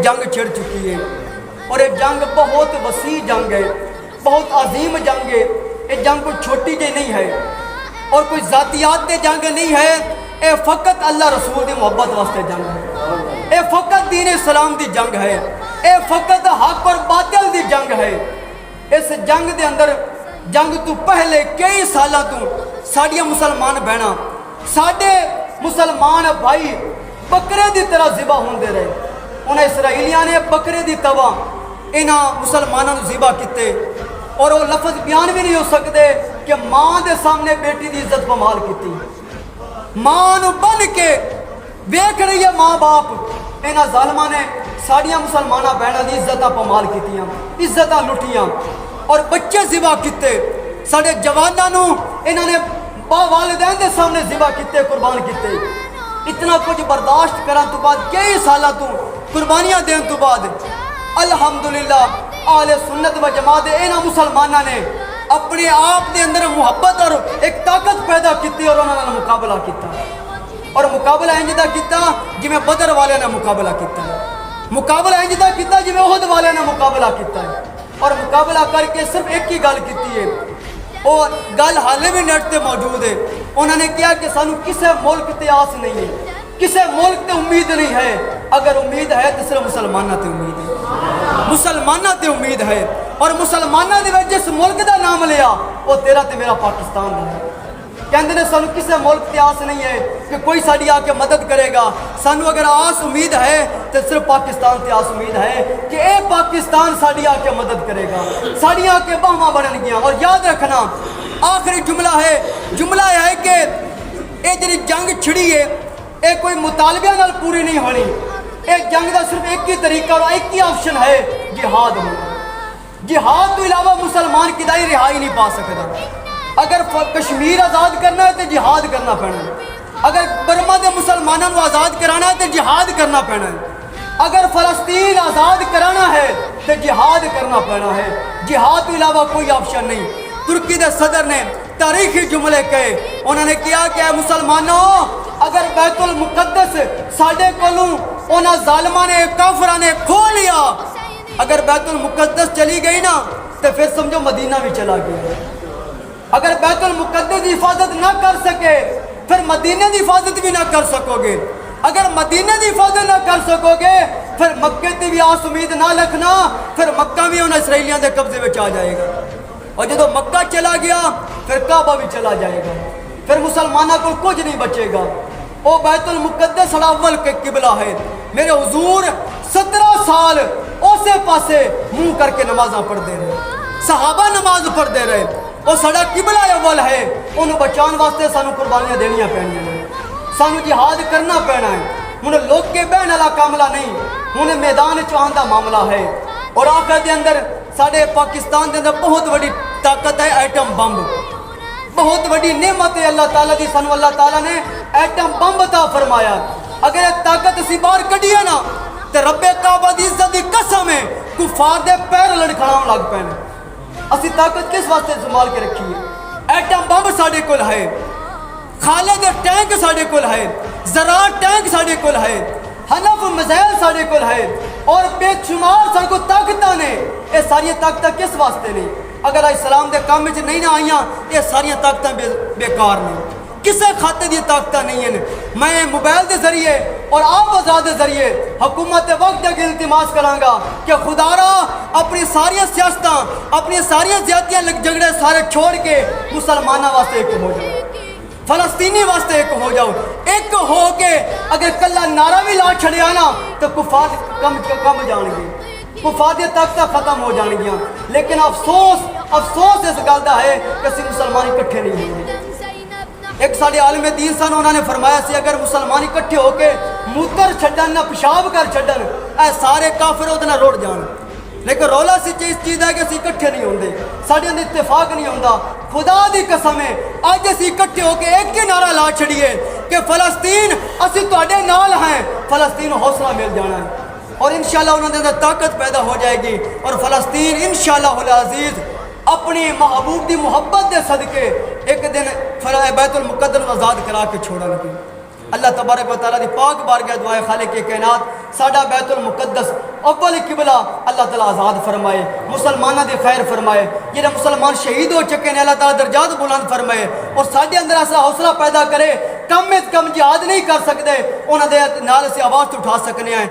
जंग छिड़ चुकी है और ये जंग बहुत वसी जंग है, बहुत अजीम जंग है। ये जंग कोई छोटी जी नहीं है और कोई जातियात की जंग नहीं है। ये फ़कत अल्लाह रसूल की मोहब्बत वास्ते जंग है। ये फ़कत दीन इस्लाम की जंग है। ये फ़कत हक और बातिल की जंग है। इस जंग के अंदर जंग तो पहले कई साल तू साड़ियाँ मुसलमान बहना, साढ़े मुसलमान भाई बकरे की तरह ज़िबा होंदे रहे। उन्हें इसराइलियां ने बकरे की तवा इन्होंने मुसलमानों को ज़िबा किते और वो लफ्ज़ बयान भी नहीं हो सकते कि माँ के सामने बेटी की इज्जत बमाल की। माँ को बन के वेख रही है माँ बाप, इन्होंने जालमा ने साड़ियाँ मुसलमान बहनों की इज्जत पमाल की, इज्जत लुटियाँ और बच्चे ज़िबा किते। साढ़े जवानों इन्होंने वालिदैन के सामने ज़िबा किते, कुर्बान किते। इतना कुछ बर्दाश्त करने तो बाद कई साल तू कुर्बानियाँ देने तो बाद अल्हम्दुलिल्लाह आले सुन्नत व जमात इन्होंने मुसलमानों ने अपने आप के अंदर मुहब्बत और एक ताकत पैदा की और उन्होंने मुकाबला किया। और मुकाबला इंजदा किया जिमें बदर वाले ने मुकाबला किया, मुकाबला इंजदा किया जिमें ओहद वाले ने मुकाबला किया। और मुकाबला करके सिर्फ एक ही गल की है और गल हाले भी नेट पर मौजूद है। उन्होंने कहा कि सानू किसी मुल्क ते आस नहीं है, किसी मुल्क ते उम्मीद नहीं है। अगर उम्मीद है तो सिर्फ मुसलमानों ते उम्मीद है, मुसलमानों ते उम्मीद है। और मुसलमानों के जिस मुल्क का नाम लिया वो तेरा ते मेरा पाकिस्तान का है। कहते हैं सानू किसी मुल्क की आस नहीं है कि कोई साड़ी आके मदद करेगा। सानू अगर आस उम्मीद है तो सिर्फ पाकिस्तान की आस उम्मीद है कि ये पाकिस्तान साड़ी आके मदद करेगा, साड़ी आके बाहमा बनन गया। और याद रखना आखिरी जुमला है कि ये जी जंग छिड़ी है ये कोई मुतालबिया नाल पूरी नहीं होनी। ये जंग का सिर्फ एक ही तरीका और एक ही ऑप्शन है, जिहाद होना। जिहाद तो इलावा मुसलमान किदाई रिहाई नहीं पा सकता। अगर कश्मीर आज़ाद करना है तो जिहाद करना पैना है। अगर बर्मा के मुसलमानों को आज़ाद कराना है तो जिहाद करना पैना है। अगर फ़लस्तीन आज़ाद कराना है तो जिहाद करना पैना है। जिहाद के अलावा कोई ऑप्शन नहीं। तुर्की के सदर ने तारीखी जुमले कहे, उन्होंने कहा कि मुसलमानों अगर बैतुल मुकद्दस साढ़े कोलों उन्होंने जालिमा ने काफिरा ने खो लिया, अगर बैतुल मुकद्दस चली गई ना तो फिर समझो मदीना भी चला गया। अगर बैतुल मुकद्दस की हिफाजत ना कर सके फिर मदीने की हिफाजत भी ना कर सकोगे। अगर मदीने की हिफाजत ना कर सकोगे फिर मक्के की भी आस उम्मीद ना रखना, फिर मक्का भी उन्हें इसराइलियों के कब्जे में आ जाएगा। और जो मक्का चला गया फिर काबा भी चला जाएगा, फिर मुसलमानों को कुछ नहीं बचेगा। वो बैतुल मुकद्दस अव्वल के किबला है। मेरे हुजूर 17 साल उसे पासे मुंह करके नमाजा पढ़ते रहे, सहाबा नमाज पढ़ते रहे। और साड़ा किबला अव्वल है, उन्हें बचाने वास्ते सानू कुर्बानियां देनियां पैनियां ने, सानू जिहाद करना पैना है। उन्हें लोग के बहन वाला कामला नहीं, उन्हें मैदान चाहन का मामला है। और आखिर के अंदर साढ़े पाकिस्तान के अंदर बहुत बड़ी ताकत है एटम बम, बहुत बड़ी नेमत है अल्लाह ताला की। सानू अल्लाह ताला ने एटम बम अता फरमाया। अगर यह ताकत असी बाहर कढ़िए ना तो रब्बे काबा दी इज्जत दी कसम है कुफार दे पैर लड़खड़ाउण लग पैने। असी ताकत किस वास्ते इस्तेमाल के रखी है? एटम बम साढ़े कोल है, खालिद टैंक साढ़े कोल है, जरा टैंक साढ़े कोल है, हनफ मिसाइल साढ़े कोल है और बेशुमार साढ़े को ताकत ने। ये सारी ताकत किस वास्ते ने? अगर इस्लाम के काम में नहीं ना आईया ये सारिया ताकत बेकार ने, किसी खाते दी ताकत नहीं है। मैं मोबाइल के जरिए और आप आजाद के जरिए हुकूमत वक्त अगे इल्तिमास करांगा कि खुदारा अपनी सारिया सियासत अपनी सारिया ज्यादतियां झगड़े सारे छोड़ के मुसलमानों वास्ते एक हो जाओ, फलस्तीनी वास्ते एक हो जाओ। एक हो के अगर कला नारा भी ला छड़िया ना तो कुफार कम जाएंगे, कुफार दी ताकत खत्म हो जाएगियां। लेकिन अफसोस इस गल का है कि असीं मुसलमान इकट्ठे नहीं होंगे। एक साढ़े आलम दीन सन, उन्होंने फरमाया सी अगर मुसलमान इकट्ठे होकर मूत्र छड्डन ना पेशाब कर छड्डन ए सारे काफिर उहदे नाल रुड़ जान। लेकिन रौला सी इस चीज़ है कि असीं इकट्ठे नहीं होंगे, साढ़े अंदर इत्तेफाक नहीं होंदा। खुदा दी कसम है अज असीं इकट्ठे होकर एक ही नारा ला छड़िए कि फलस्तीन असीं तुहाडे नाल हैं, फलस्तीन हौसला मिल जाना है और इंशाअल्लाह उन्होंने अंदर ताकत पैदा हो जाएगी और फलस्तीन इंशाअल्लाह अज़ीज़ अपनी महबूब की मुहब्बत के सदके एक दिन बैतुल मुकद्दस आज़ाद करा के छोड़ा लगी। अल्लाह तबारक व तआला दी पाक बारगाह दुआ खालिक के कायनात साडा बैतुल मुकद्दस अव्वल किबला अल्लाह ताला आज़ाद फरमाए, मुसलमानों की खैर फरमाए, जिन्हें मुसलमान शहीद हो चुके हैं अल्लाह ताला दर्जात बुलंद फरमाए और साढ़े अंदर ऐसा हौसला पैदा करे कम जिहाद नहीं कर सकते उन्होंने नाल असीं आवाज़ उठा सकते हैं।